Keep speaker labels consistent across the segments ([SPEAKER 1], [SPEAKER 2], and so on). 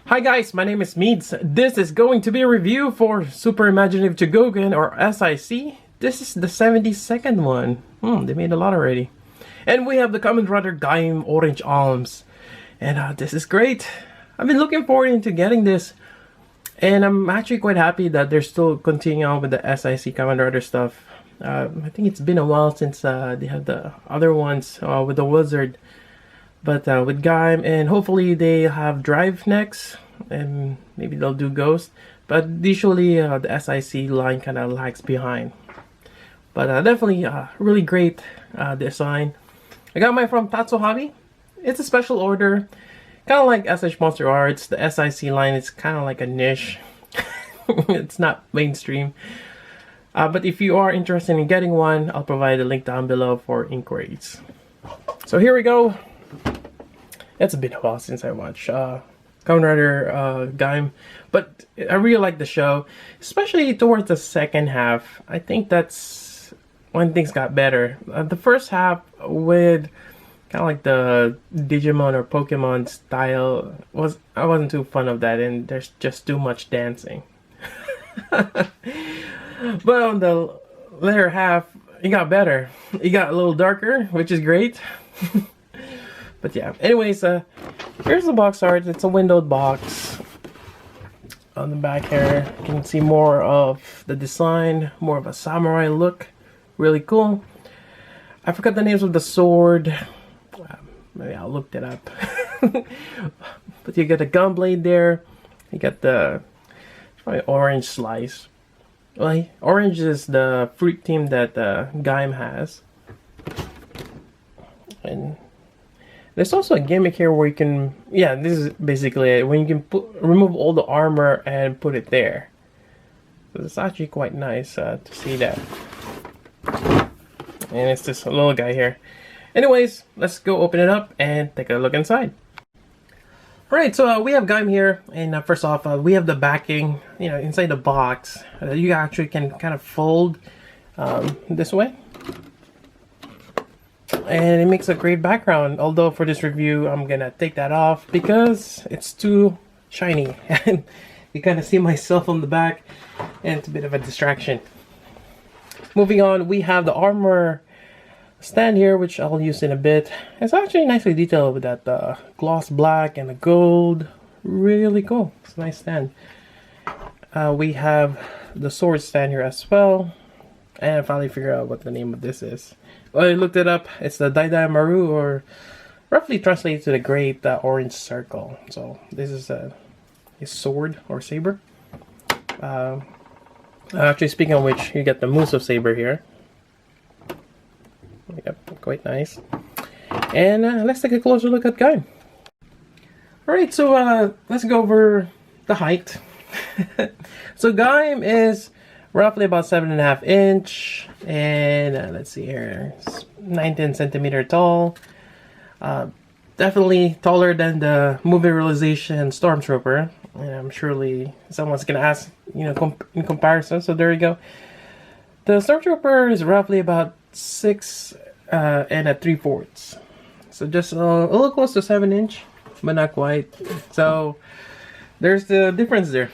[SPEAKER 1] Hi guys, my name is Meads. This is going to be a review for Super Imaginative Chogokin, or SIC. This is the 72nd one. They made a lot already. And we have the Kamen Gaim Orange Arms. And this is great. I've been looking forward into getting this. And I'm actually quite happy that they're still continuing on with the SIC Kamen Rider stuff. I think it's been a while since they had the other ones with the Wizard. But with Gaim, and hopefully they have Drive next, and maybe they'll do Ghost. But usually the SIC line kind of lags behind. But definitely really great design. I got mine from Tatsu Hobby. It's a special order. Kind of like SH Monster Arts. The SIC line is kind of like a niche. It's not mainstream. But if you are interested in getting one, I'll provide a link down below for inquiries. So here we go. It's been a while since I watched Kamen Rider Gaim, but I really like the show, especially towards the second half. I think that's when things got better. The first half with kind of like the Digimon or Pokemon style I wasn't too fond of that, and there's just too much dancing. But on the later half, it got better. It got a little darker, which is great. But yeah, anyways, here's the box art. It's a windowed box. On the back here, you can see more of the design, more of a samurai look. Really cool. I forgot the names of the sword. Maybe I'll look that up. But you got the gun blade there. You got the probably orange slice. Well, orange is the fruit theme that Gaim has. And there's also a gimmick here where you can, yeah, this is basically it, when you can remove all the armor and put it there. So it's actually quite nice to see that. And it's this little guy here. Anyways, let's go open it up and take a look inside. Alright, so we have Gaim here, and first off, we have the backing, you know, inside the box. You actually can kind of fold this way. And it makes a great background, although for this review I'm gonna take that off because it's too shiny and you kind of see myself on the back and it's a bit of a distraction. Moving on, we have the armor stand here, which I'll use in a bit. It's actually nicely detailed with that gloss black and the gold. Really cool. It's a nice stand. We have the sword stand here as well, and I finally figured out what the name of this is. Well, I looked it up. It's the Daidai Maru, or roughly translated to the Great Orange Circle. So this is a sword or saber. Actually, speaking of which, you get the Musa saber here. Yep, quite nice. And let's take a closer look at Gaim. Alright, so let's go over the height. So Gaim is roughly about 7.5 inch, and let's see here, it's 19 centimeter tall. Definitely taller than the movie realization Stormtrooper. And surely someone's gonna ask, you know, in comparison. So there you go. The Stormtrooper is roughly about 6 and 3/4. So just a little close to 7 inch, but not quite. So there's the difference there.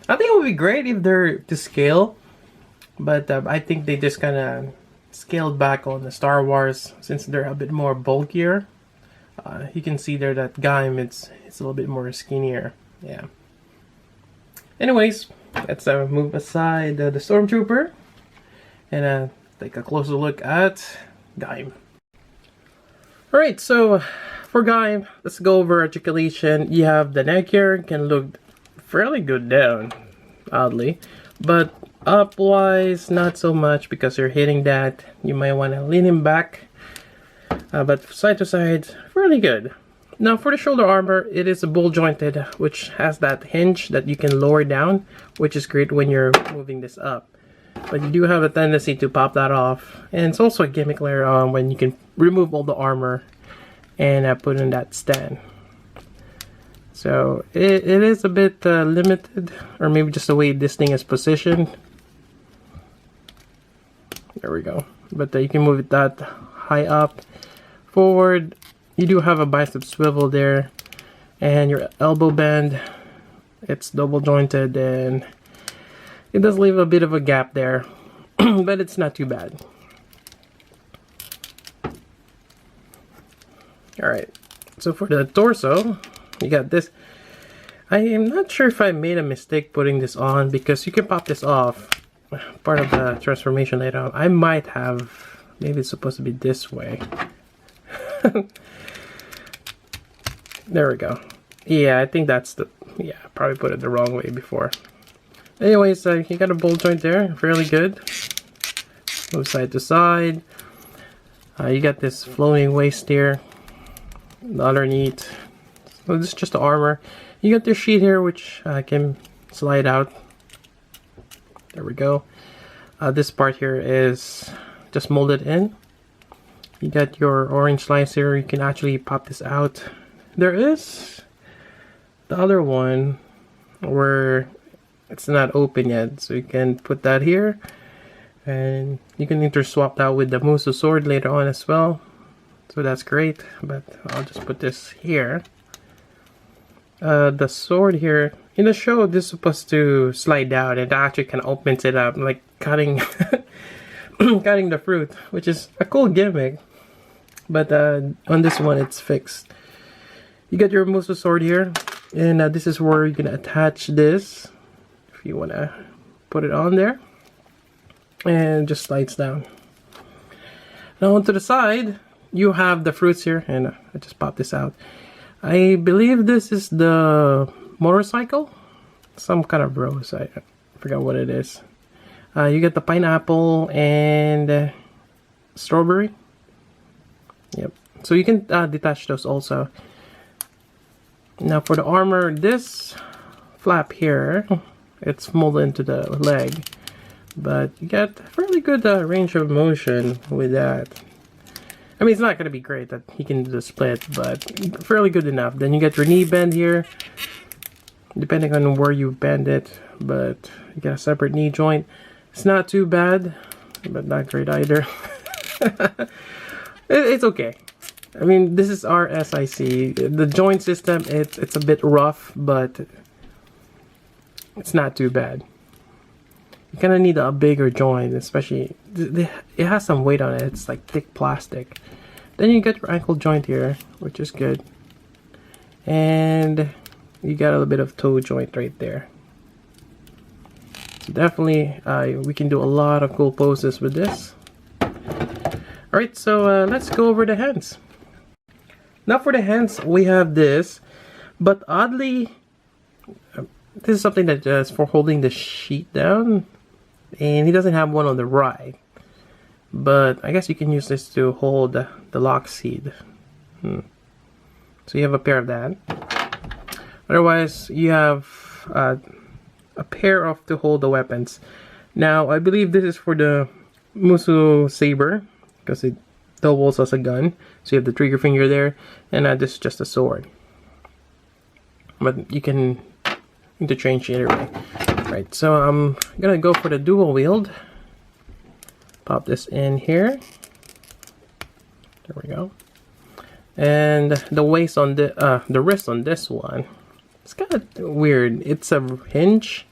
[SPEAKER 1] I think it would be great if they're to scale, but I think they just kind of scaled back on the Star Wars since they're a bit more bulkier. You can see there that Gaim, it's a little bit more skinnier. Yeah. Anyways, let's move aside the Stormtrooper and take a closer look at Gaim. Alright, so for Gaim, let's go over articulation. You have the neck here, can look fairly good down, oddly, but up wise not so much because you're hitting that. You might want to lean him back, but side to side fairly good. Now for the shoulder armor, it is a bull jointed, which has that hinge that you can lower down, which is great when you're moving this up, but you do have a tendency to pop that off. And it's also a gimmick later on when you can remove all the armor and put in that stand. So it is a bit limited, or maybe just the way this thing is positioned. There we go. But you can move it that high up. Forward, you do have a bicep swivel there. And your elbow band, it's double jointed, and it does leave a bit of a gap there, but it's not too bad. Alright, so for the torso, you got this. I am not sure if I made a mistake putting this on, because you can pop this off, part of the transformation later on. I might have, maybe it's supposed to be this way. There we go. Yeah, I think that's the, yeah, I probably put it the wrong way before. Anyways, you got a bolt joint there, fairly good. Move side to side. You got this floating waist here, underneath. So this is just the armor. You got this sheet here, which can slide out. There we go. This part here is just molded in. You got your orange slice here. You can actually pop this out. There is the other one where it's not open yet, so you can put that here, and you can interswap that with the Musa Sword later on as well. So that's great, but I'll just put this here. The sword here, in the show, this is supposed to slide down. It actually kind of opens it up, like cutting cutting the fruit, which is a cool gimmick. But on this one, it's fixed. You got your Musa Sword here, and this is where you can attach this, if you want to put it on there. And just slides down. Now onto the side, you have the fruits here, and I just popped this out. I believe this is the motorcycle, some kind of rose. I forgot what it is. You get the pineapple and strawberry. Yep. So you can detach those also. Now for the armor, this flap here, it's molded into the leg, but you get fairly good range of motion with that. I mean, it's not going to be great that he can do the split, but fairly good enough. Then you get your knee bend here, depending on where you bend it, but you get a separate knee joint. It's not too bad, but not great either. It's okay. I mean, this is our SIC. The joint system, it's a bit rough, but it's not too bad. You kind of need a bigger joint, especially it has some weight on it. It's like thick plastic. Then you get your ankle joint here, which is good, and you got a little bit of toe joint right there. So definitely, we can do a lot of cool poses with this. All right, so let's go over the hands. Now for the hands, we have this, but oddly, this is something that is for holding the sheet down. And he doesn't have one on the right, but I guess you can use this to hold the lock seed. So you have a pair of that. Otherwise, you have a pair of to hold the weapons. Now I believe this is for the Musa Saber, because it doubles as a gun. So you have the trigger finger there, and this is just a sword. But you can interchange either way. Right, so I'm gonna go for the dual wield. Pop this in here. There we go. And the waist on the wrist on this one, it's kind of weird. It's a hinge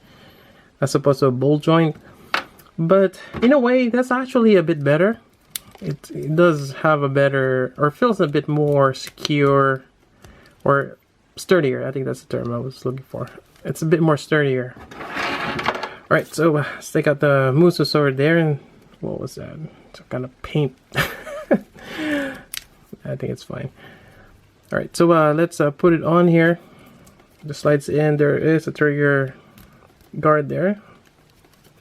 [SPEAKER 1] as opposed to a bolt joint, but in a way that's actually a bit better. It does have a better, or feels a bit more secure or sturdier. I think that's the term I was looking for. It's a bit more sturdier. Alright, so let's take out the Musa Sword there, and what was that? Some kind of paint. I think it's fine. Alright, so let's put it on here. The slides in, there is a trigger guard there.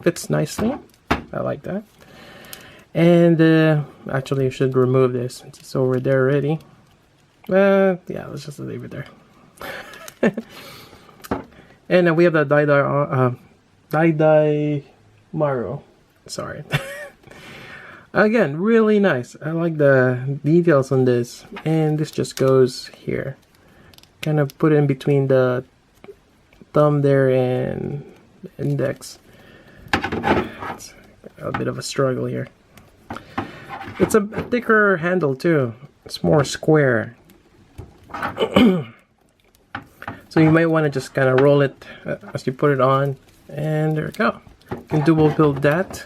[SPEAKER 1] Fits nicely. I like that. And actually I should remove this since it's over there already. Yeah, let's just leave it there. And we have the Dai Maru. Sorry. Again, really nice. I like the details on this. And this just goes here. Kind of put it in between the thumb there and the index. It's a bit of a struggle here. It's a thicker handle too. It's more square. So you might want to just kind of roll it as you put it on, and there we go. You can dual build that.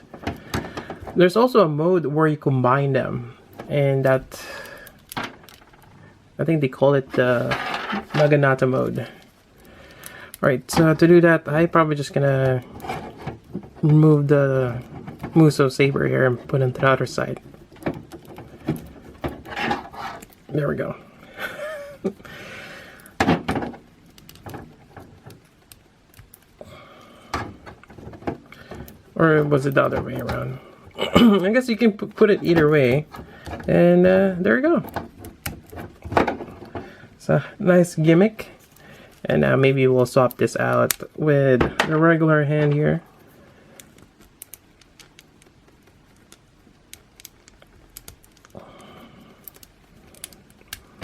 [SPEAKER 1] There's also a mode where you combine them, and that, I think they call it the Naginata Mode. Alright, so to do that, I'm probably just gonna remove the Musa Saber here and put it on the other side. There we go. Or was it the other way around? I guess you can put it either way. And there we go. It's a nice gimmick. And maybe we'll swap this out with the regular hand here.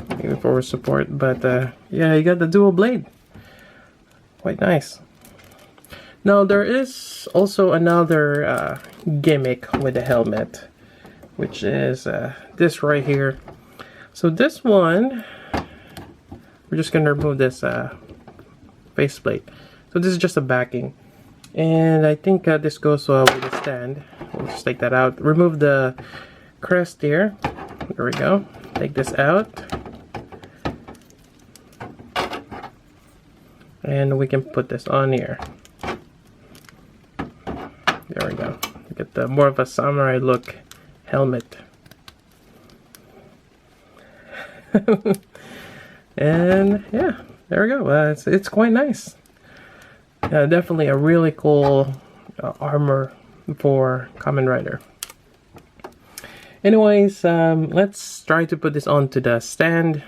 [SPEAKER 1] Maybe for support, but yeah, you got the dual blade. Quite nice. Now there is also another gimmick with the helmet, which is this right here. So this one, we're just gonna remove this faceplate. So this is just a backing, and I think this goes with the stand. We'll just take that out. Remove the crest here. There we go. Take this out, and we can put this on here. There we go. Get the more of a samurai look helmet. And yeah, there we go. It's quite nice. Definitely a really cool armor for Kamen Rider. Anyways, let's try to put this onto the stand.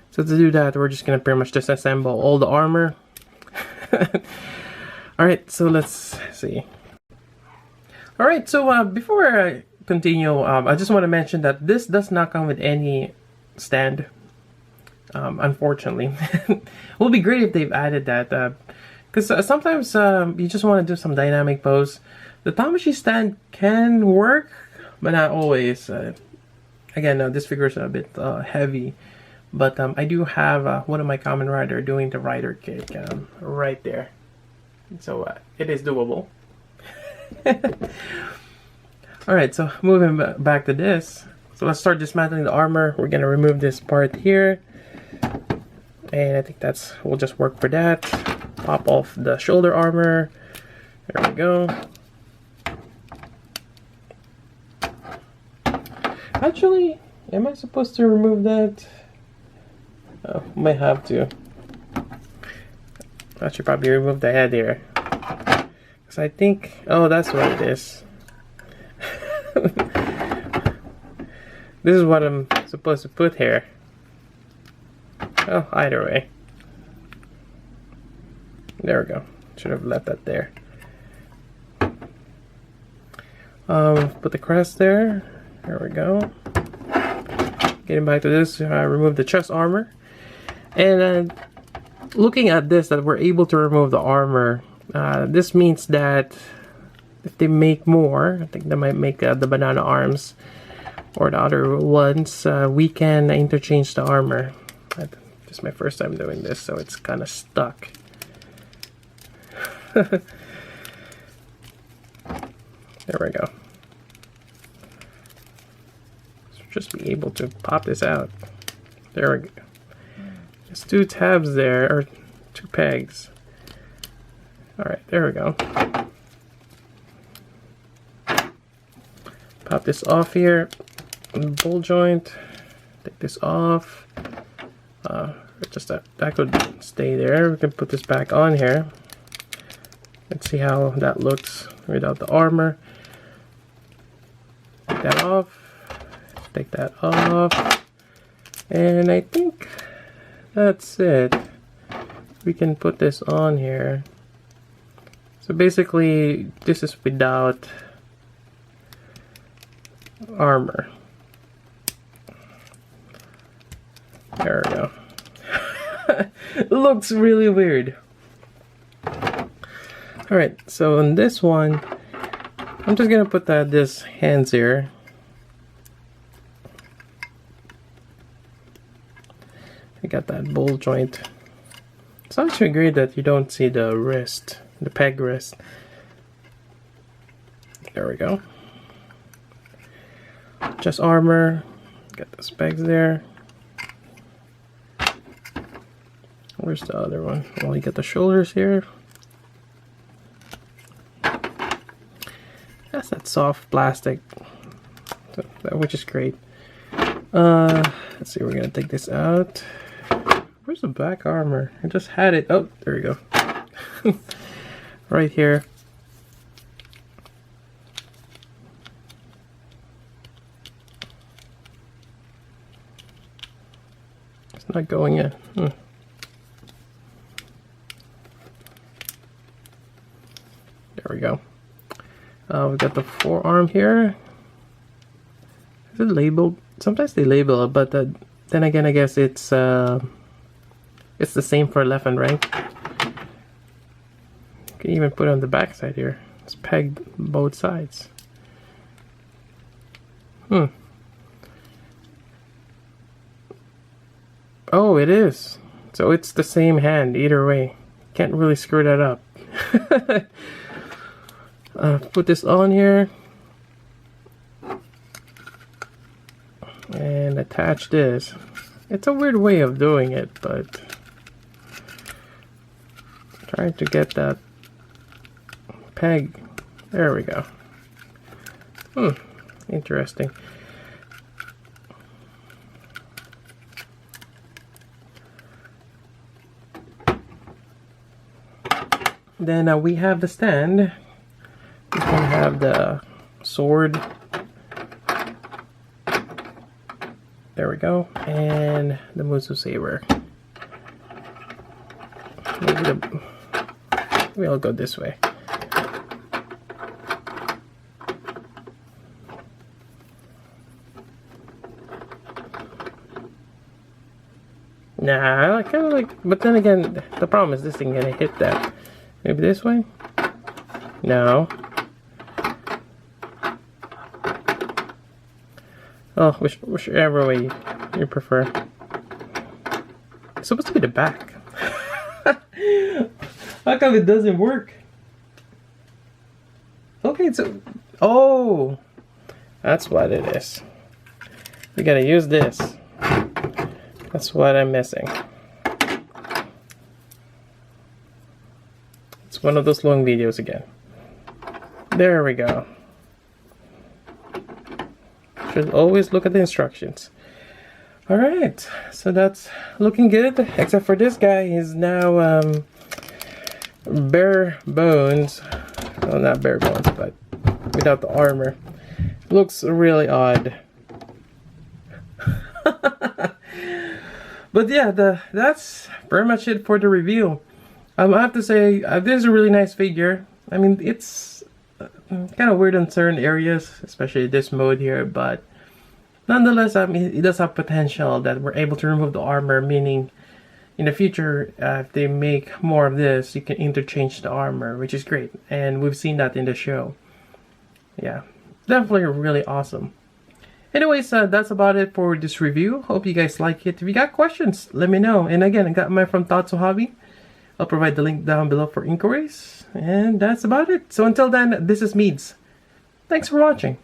[SPEAKER 1] So to do that, we're just gonna pretty much disassemble all the armor. Alright, so let's see. Alright, so before I continue, I just want to mention that this does not come with any stand. Unfortunately. It would be great if they've added that, because sometimes you just want to do some dynamic pose. The Tamashi stand can work, but not always. Again, this figure is a bit heavy, but I do have one of my Kamen Rider doing the rider kick right there, so it is doable. Alright, so moving back to this. So let's start dismantling the armor. We're gonna remove this part here, and I think will just work for that. Pop off the shoulder armor. There we go. Actually, am I supposed to remove that? Oh, might have to. I should probably remove the head here. Because I think, oh, that's what it is. This is what I'm supposed to put here. Oh, either way. There we go. Should have left that there. Put the crest there. There we go. Getting back to this, remove the chest armor. And looking at this, that we're able to remove the armor, this means that if they make more, I think they might make the banana arms or the other ones, we can interchange the armor. This is my first time doing this, so it's kind of stuck. There we go. So just be able to pop this out. There we go. There's two tabs there, or two pegs. Alright, there we go. Pop this off here. Ball joint. Take this off. Just that could stay there. We can put this back on here. Let's see how that looks without the armor. Take that off. Take that off. And I think that's it. We can put this on here. So basically, this is without armor. There we go. It looks really weird. Alright, so on this one, I'm just gonna put this hands here. I got that ball joint It's actually great that you don't see the wrist, the peg wrist. There we go. Just armor. Got the specs there. Where's the other one? Well, you got the shoulders here. That's that soft plastic, which is great. Let's see, we're gonna take this out. Where's the back armor? I just had it. Oh, there we go. Right here. It's not going in. There we go. We've got the forearm here. Is it labeled? Sometimes they label it, but then again, I guess it's the same for left and right. You can even put it on the back side here. It's pegged both sides. Oh, it is. So it's the same hand either way. Can't really screw that up. Put this on here and attach this. It's a weird way of doing it, but trying to get that peg. There we go. Interesting. Then we have the stand. We can have the sword. There we go. And the Musa Saber. Maybe I'll go this way. Nah, I kind of like, but then again, the problem is this thing gonna hit that. Maybe this way? No. Oh, whichever way you prefer. It's supposed to be the back. How come it doesn't work? Okay, so... Oh! That's what it is. We gotta use this. That's what I'm missing. It's one of those long videos again. There we go. Should always look at the instructions. Alright, so that's looking good, except for this guy. He's now bare bones. Well, not bare bones, but without the armor. Looks really odd. But yeah, that's pretty much it for the review. I have to say, this is a really nice figure. I mean, it's kind of weird in certain areas, especially this mode here, but nonetheless, I mean, it does have potential that we're able to remove the armor, meaning in the future, if they make more of this, you can interchange the armor, which is great. And we've seen that in the show. Yeah, definitely really awesome. Anyways, that's about it for this review. Hope you guys like it. If you got questions, let me know. And again, I got mine from Tatsu Hobby. I'll provide the link down below for inquiries. And that's about it. So until then, this is Meads. Thanks for watching.